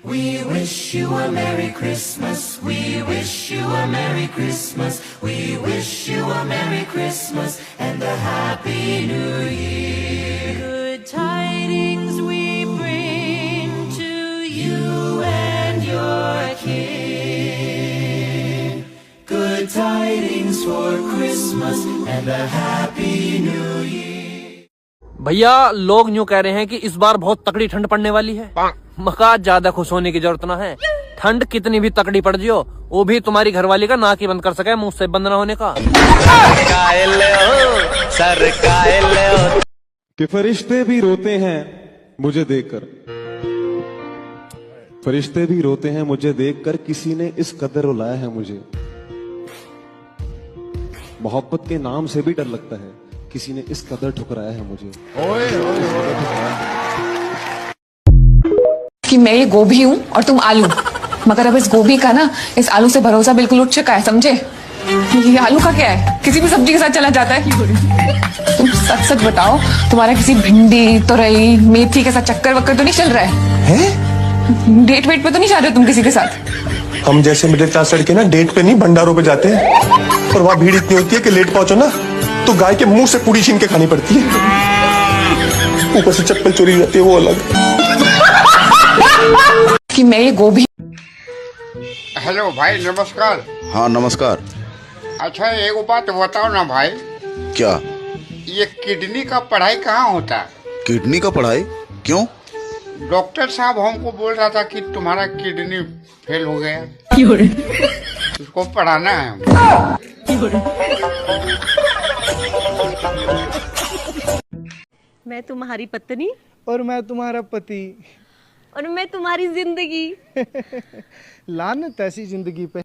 We wish you a Merry Christmas. We wish you a Merry Christmas. We wish you a Merry Christmas and a Happy New Year. Good tidings we bring to you and your kin. Good tidings for Christmas and a Happy New Year. भैया लोग यूँ कह रहे हैं कि इस बार बहुत तकड़ी ठंड पड़ने वाली है। मका ज्यादा खुश होने की जरूरत ना है। ठंड कितनी भी तकड़ी पड़ जियो, वो भी तुम्हारी घरवाली का नाक ही बंद कर सके मुंह से बंद ना होने का। कि फरिश्ते भी रोते हैं मुझे देखकर, फरिश्ते भी रोते हैं मुझे देखकर, किसी ने इस कदर रुलाया है मुझे। मोहब्बत के नाम से भी डर लगता है, किसी ने इस कदर ठुकराया है मुझे। कि मैं ये गोभी हूँ और तुम आलू, मगर अब इस गोभी का ना, इस आलू से भरोसा बिल्कुल उठ चुका है, समझे? ये आलू का क्या है, किसी भी सब्जी के साथ चला जाता है। तुम सच सच बताओ, तुम्हारा किसी भिंडी, तुरई, मेथी के साथ चक्कर वक्कर तो नहीं चल रहा है? डेट वेट पे तो नहीं जा रहे हो तुम किसी के साथ? हम जैसे मिडिल क्लास लड़के ना डेट पे नहीं भंडारों पे जाते हैं, और वहाँ भीड़ इतनी होती है कि लेट पहुंचो ना तो गाय के मुंह से पूरी छीन के खानी पड़ती है, ऊपर से चप्पल चोरी जाती है वो अलग। कि मैं ये गोभी। हेलो भाई, नमस्कार। हाँ नमस्कार। अच्छा एक बात बताओ ना भाई, क्या? ये किडनी का पढ़ाई कहाँ होता है? किडनी का पढ़ाई क्यों? डॉक्टर साहब हमको बोल रहा था कि तुम्हारा किडनी फेल हो गया, उसको पढ़ाना है। मैं तुम्हारी पत्नी और मैं तुम्हारा पति और मैं तुम्हारी जिंदगी। लानत ऐसी जिंदगी पे।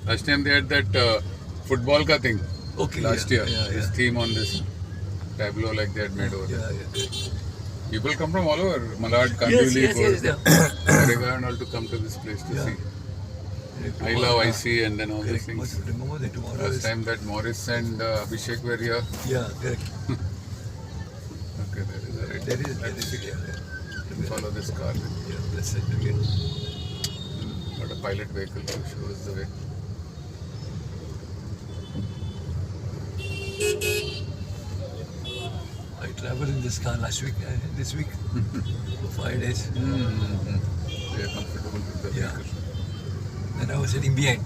Last time they had that football ka thing. Okay. Last year, this theme on this tableau like they had made over there. People come from all over. Malad, Kandivali, Karega and all to come to this place to see. I love IC and then all these things. Last time that Morris and Abhishek were here. Yeah, correct. Okay, there is a red. There is Follow this car. Yeah, that's it. Again. Got a pilot vehicle to show us the way. I traveled in this car last week, this week, for 5 days. We are comfortable with the vehicle. And I was sitting behind.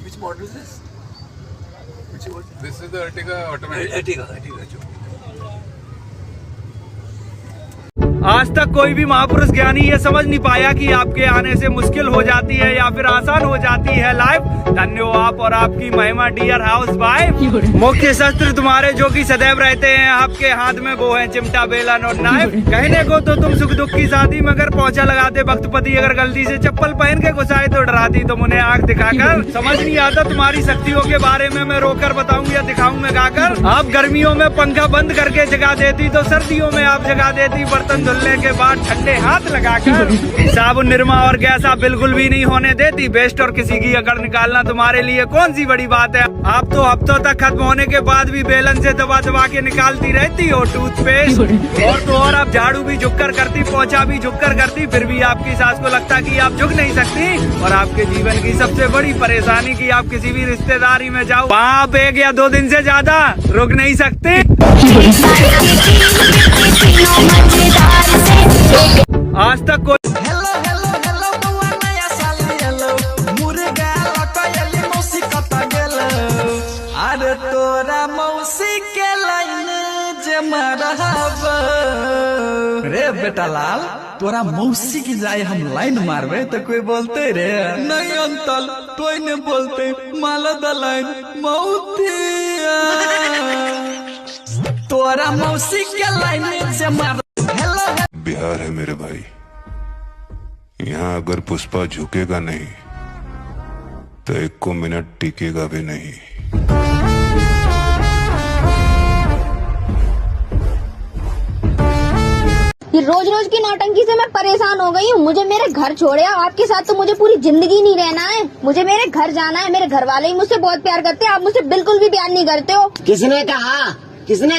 Which model is this? This is the Ertiga automatic. Ertiga. आज तक कोई भी महापुरुष ज्ञानी ये समझ नहीं पाया कि आपके आने से मुश्किल हो जाती है या फिर आसान हो जाती है लाइफ। धन्य हो आप और आपकी महिमा डियर हाउस वाइफ। मुख्य शस्त्र तुम्हारे जो कि सदैव रहते हैं आपके हाथ में, वो है चिमटा, बेलन और नाइफ। कहने को तो तुम सुख दुख की शादी मगर पहुंचा लगाते भक्तपति, अगर गलती से चप्पल पहन के घुसाए तो डराती तुम उन्हें आंख दिखाकर। समझ नहीं आता तुम्हारी शक्तियों के बारे में, मैं रोकर बताऊं या दिखाऊं मैं गाकर। आप गर्मियों में पंखा बंद करके जगा देती तो सर्दियों में आप जगा देती बर्तन धुलने के बाद ठंडे हाथ लगाकर। साबुन, निरमा और गैस आप बिल्कुल भी नहीं होने देती बेस्ट, और किसी की अकड़ निकालना तुम्हारे लिए कौन सी बड़ी बात है। आप तो हफ्तों तक खत्म होने के बाद भी बेलन से दबा दबा के निकालती रहती हो टूथपेस्ट। और तो और आप झाड़ू भी झुककर करती, पोछा भी झुककर करती, फिर भी आपकी सास को लगता कि आप झुक नहीं सकती। और आपके जीवन की सबसे बड़ी परेशानी कि आप किसी भी रिश्तेदारी में जाओ, आप 1 या 2 दिन से ज्यादा रुक नहीं सकते। आज तक कोई मौसी के लाइन जमा रे बेटा लाल, तोरा मौसी की जाए हम लाइन मारबे तो कोई बोलते रे नहीं अंतल, तो ने बोलते माला द लाइन मौतिया, तोरा मौसी के लाइन जमा। बिहार है मेरे भाई, यहाँ अगर पुष्पा झुकेगा नहीं तो 1 मिनट टिकेगा भी नहीं। ये रोज रोज की नौटंकी से मैं परेशान हो गई हूँ। मुझे मेरे घर छोड़े, आपके साथ तो मुझे पूरी जिंदगी नहीं रहना है। मुझे मेरे घर जाना है। मेरे घर वाले ही मुझसे बहुत प्यार करते हैं, आप मुझसे बिल्कुल भी प्यार नहीं करते हो। किसने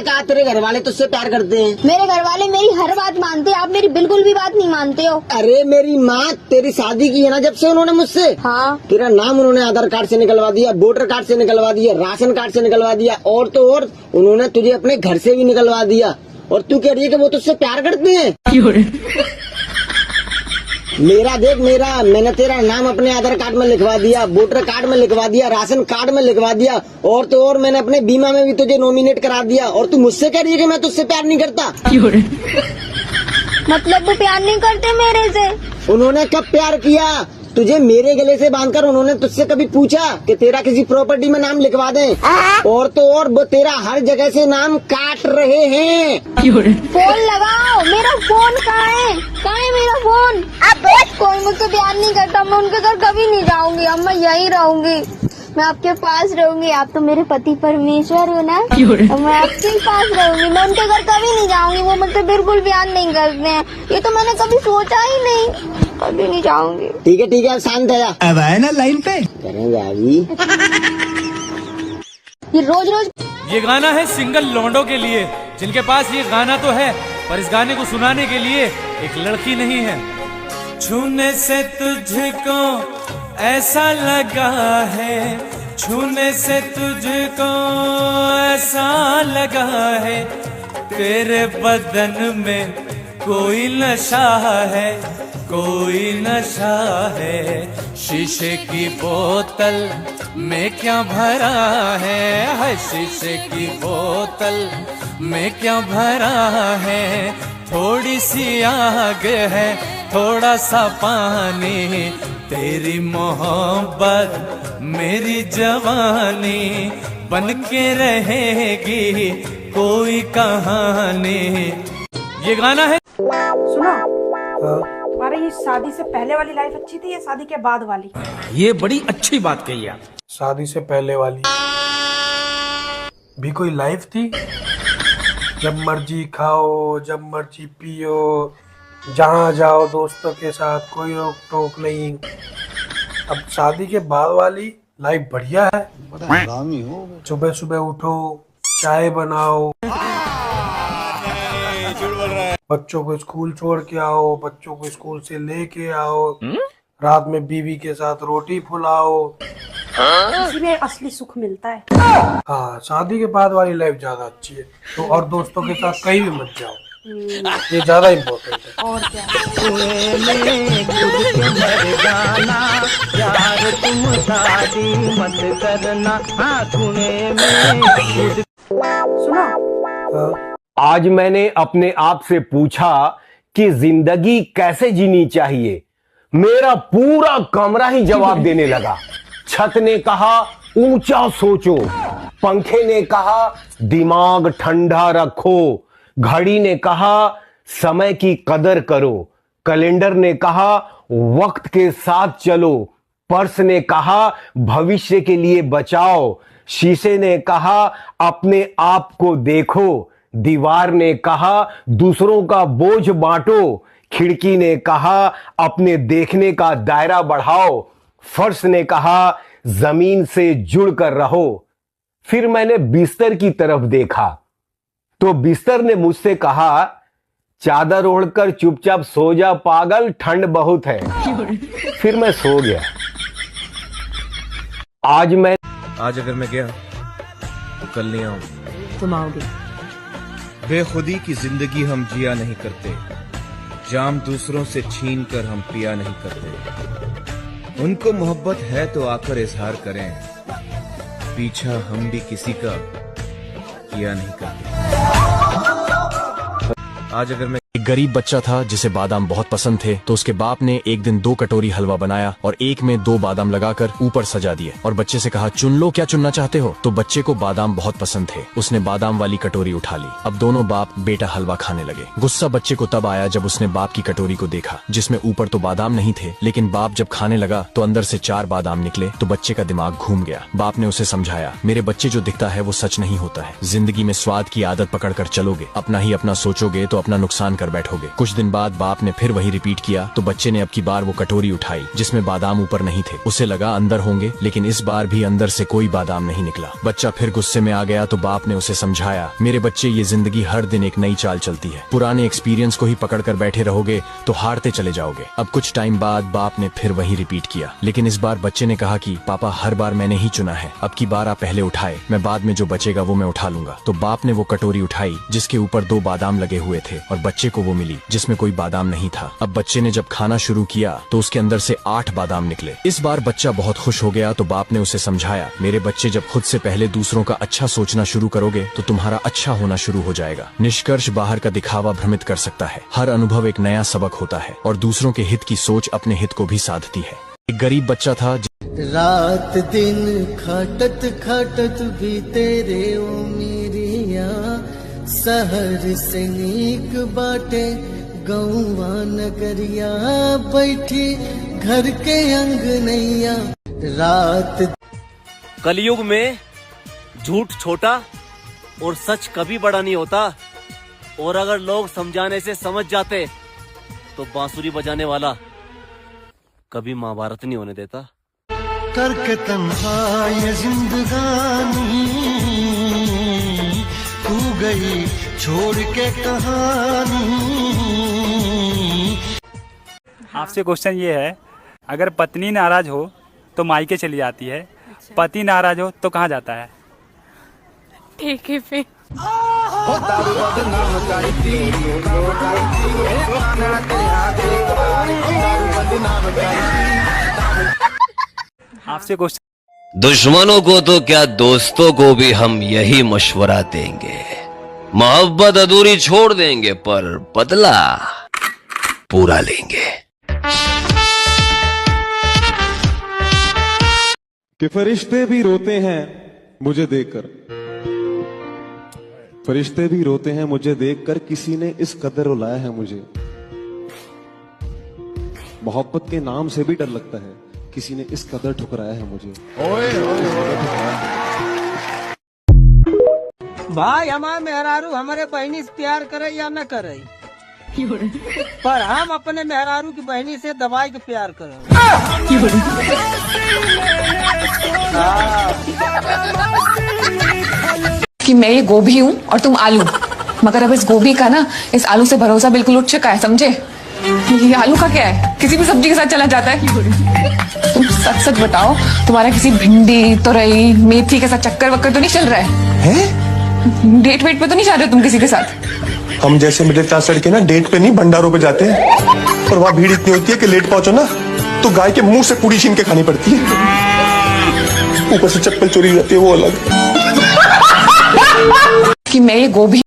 कहा तेरे घर वाले तुझसे प्यार करते हैं? मेरे घर वाले मेरी हर बात मानते हैं, आप मेरी बिल्कुल भी बात नहीं मानते हो। अरे मेरी माँ, तेरी शादी की है ना जब से उन्होंने मुझसे, हाँ, तेरा नाम उन्होंने आधार कार्ड से निकलवा दिया, वोटर कार्ड से निकलवा दिया, राशन कार्ड से निकलवा दिया, और तो और उन्होंने तुझे अपने घर से भी निकलवा दिया। और तू कह रही है कि वो तुझसे प्यार करते हैं? मेरा देख, मैंने तेरा नाम अपने आधार कार्ड में लिखवा दिया, वोटर कार्ड में लिखवा दिया, राशन कार्ड में लिखवा दिया, और तो और मैंने अपने बीमा में भी तुझे नॉमिनेट करा दिया। और तू मुझसे कह रही है कि मैं तुझसे प्यार नहीं करता? मतलब वो प्यार नहीं करते मेरे से? उन्होंने कब प्यार किया? तुझे मेरे गले से बांधकर उन्होंने तुझसे कभी पूछा कि तेरा किसी प्रॉपर्टी में नाम लिखवा दें? और तो और वो तेरा हर जगह से नाम काट रहे हैं। फोन लगाओ, मेरा फोन कहाँ है? कहाँ है मेरा फोन? कोई मुझसे प्यार नहीं करता, मैं उनके घर कभी नहीं जाऊंगी। अब मैं यहीं रहूंगी, मैं आपके पास रहूंगी। आप तो मेरे पति परमेश्वर हो ना, तो मैं आपके पास रहूंगी। मैं उनके घर कभी नहीं जाऊंगी, वो मुझसे बिल्कुल प्यार नहीं करते हैं। ये तो मैंने कभी सोचा ही नहीं, कभी नहीं जाऊंगी। ठीक है, अब शांत है, अब आए ना लाइन पे करेंगे अभी। ये रोज रोज ये गाना है सिंगल लौंडों के लिए, जिनके पास ये गाना तो है पर इस गाने को सुनाने के लिए एक लड़की नहीं है। छूने से तुझको ऐसा लगा है, छूने से तुझको ऐसा लगा है, तेरे बदन में कोई नशा है, कोई नशा है। शीशे की बोतल में क्या भरा है, शीशे की बोतल में क्या भरा है, थोड़ी सी आग है, थोड़ा सा पानी, तेरी मोहब्बत मेरी जवानी बन के रहेगी कोई कहानी। ये गाना है। सुनो, तुम्हारा ये शादी से पहले वाली लाइफ अच्छी थी या शादी के बाद वाली? ये बड़ी अच्छी बात कही आप। शादी से पहले वाली भी कोई लाइफ थी? जब मर्जी खाओ, जब मर्जी पियो, जहाँ जाओ दोस्तों के साथ, कोई रोक टोक नहीं। अब शादी के बाद वाली लाइफ बढ़िया है। सुबह सुबह उठो, चाय बनाओ, बच्चों को स्कूल छोड़ के आओ, बच्चों को स्कूल से लेके आओ, रात में बीवी के साथ रोटी फुलाओ। इसी में असली सुख मिलता है। हाँ, शादी के बाद वाली लाइफ ज्यादा अच्छी है। तो और दोस्तों के साथ कहीं भी मत जाओ, ये ज्यादा इम्पोर्टेंट है। और क्या? यार तुम शादी मत करना, सुनो, हाँ? आज मैंने अपने आप से पूछा कि जिंदगी कैसे जीनी चाहिए। मेरा पूरा कमरा ही जवाब देने लगा। छत ने कहा ऊंचा सोचो, पंखे ने कहा दिमाग ठंडा रखो, घड़ी ने कहा समय की कदर करो, कैलेंडर ने कहा वक्त के साथ चलो, पर्स ने कहा भविष्य के लिए बचाओ, शीशे ने कहा अपने आप को देखो, दीवार ने कहा दूसरों का बोझ बांटो, खिड़की ने कहा अपने देखने का दायरा बढ़ाओ, फर्श ने कहा जमीन से जुड़कर रहो। फिर मैंने बिस्तर की तरफ देखा तो बिस्तर ने मुझसे कहा चादर ओढ़कर चुपचाप सो जा पागल, ठंड बहुत है। फिर मैं सो गया। आज अगर मैं गया तो कल नहीं आऊंगा। तुम आओगे। बेखुदी की जिंदगी हम जिया नहीं करते, जाम दूसरों से छीन कर हम पिया नहीं करते। उनको मोहब्बत है तो आकर इजहार करें, पीछा हम भी किसी का पिया नहीं करते। आज अगर मैं एक गरीब बच्चा था जिसे बादाम बहुत पसंद थे, तो उसके बाप ने एक दिन 2 कटोरी हलवा बनाया और एक में 2 बादाम लगाकर ऊपर सजा दिए और बच्चे से कहा, चुन लो, क्या चुनना चाहते हो? तो बच्चे को बादाम बहुत पसंद थे, उसने बादाम वाली कटोरी उठा ली। अब दोनों बाप बेटा हलवा खाने लगे। गुस्सा बच्चे को तब आया जब उसने बाप की कटोरी को देखा जिसमें ऊपर तो बादाम नहीं थे, लेकिन बाप जब खाने लगा तो अंदर से 4 बादाम निकले। तो बच्चे का दिमाग घूम गया। बाप ने उसे समझाया, मेरे बच्चे, जो दिखता है वो सच नहीं होता है। जिंदगी में स्वाद की आदत पकड़ कर चलोगे, अपना ही अपना सोचोगे तो अपना नुकसान कर बैठोगे। कुछ दिन बाद बाप ने फिर वही रिपीट किया तो बच्चे ने अब की बार वो कटोरी उठाई जिसमें बादाम ऊपर नहीं थे। उसे लगा अंदर होंगे, लेकिन इस बार भी अंदर से कोई बादाम नहीं निकला। बच्चा फिर गुस्से में आ गया तो बाप ने उसे समझाया, मेरे बच्चे, ये जिंदगी हर दिन एक नई चाल चलती है। पुराने एक्सपीरियंस को ही पकड़ कर बैठे रहोगे तो हारते चले जाओगे। अब कुछ टाइम बाद बाप ने फिर वही रिपीट किया, लेकिन इस बार बच्चे ने कहा कि पापा, हर बार मैंने ही चुना है, अब की बार आप पहले उठाए, मैं बाद में जो बचेगा वो मैं उठा लूंगा। तो बाप ने वो कटोरी उठाई जिसके ऊपर 2 बादाम लगे हुए थे और बच्चे को वो मिली जिसमें कोई बादाम नहीं था। अब बच्चे ने जब खाना शुरू किया तो उसके अंदर से 8 बादाम निकले। इस बार बच्चा बहुत खुश हो गया तो बाप ने उसे समझाया, मेरे बच्चे, जब खुद से पहले दूसरों का अच्छा सोचना शुरू करोगे तो तुम्हारा अच्छा होना शुरू हो जाएगा। निष्कर्ष, बाहर का दिखावा भ्रमित कर सकता है, हर अनुभव एक नया सबक होता है और दूसरों के हित की सोच अपने हित को भी साधती है। एक गरीब बच्चा था। रात दिन खटत खटत भी तेरे ओ मेरिया, शहर से नीक बाटे गौवा नगरिया, बैठी घर के अंगनैया रात। कलयुग में झूठ छोटा और सच कभी बड़ा नहीं होता, और अगर लोग समझाने से समझ जाते तो बांसुरी बजाने वाला कभी महाभारत नहीं होने देता। करके तन्हा ये जिंदगानी, तू गई छोड़ के कहानी। आपसे क्वेश्चन ये है, अगर पत्नी नाराज हो तो मायके चली जाती है, पति नाराज हो तो कहाँ जाता है? ठेके पे। आपसे क्वेश्चन, दुश्मनों को तो क्या, दोस्तों को भी हम यही मशवरा देंगे, मोहब्बत अधूरी छोड़ देंगे पर बदला पूरा लेंगे। कि फरिश्ते भी रोते हैं मुझे देखकर, फरिश्ते भी रोते हैं मुझे देखकर, किसी ने इस कदर रुलाया है मुझे। मोहब्बत के नाम से भी डर लगता है, किसी ने इस कदर ठुकराया है मुझे। भाई, हमारे मेहरारू हमारे बहनी से प्यार करे या न करे, पर हम अपने मेहरारू की बहनी से दवाई के प्यार करें। कि मैं ये गोभी हूँ और तुम आलू, मगर अब इस गोभी का ना, इस आलू से भरोसा बिल्कुल उठ चुका है, समझे? ये आलू का क्या है, किसी भी सब्जी के साथ चला जाता है। तुम सच सच बताओ, तुम्हारा किसी भिंडी, तोरई, मेथी के साथ चक्कर वक्कर तो नहीं चल रहा है? डेट वेट पे तो नहीं जा रहे तुम किसी के साथ? हम जैसे मिडिल क्लास लड़के ना डेट पे नहीं भंडारों पे जाते हैं, और वहाँ भीड़ इतनी होती है कि लेट पहुंचो ना तो गाय के मुंह से पूड़ी छीन के खानी पड़ती है, ऊपर से चप्पल चोरी जाती है वो अलग। कि मैं ये गोभी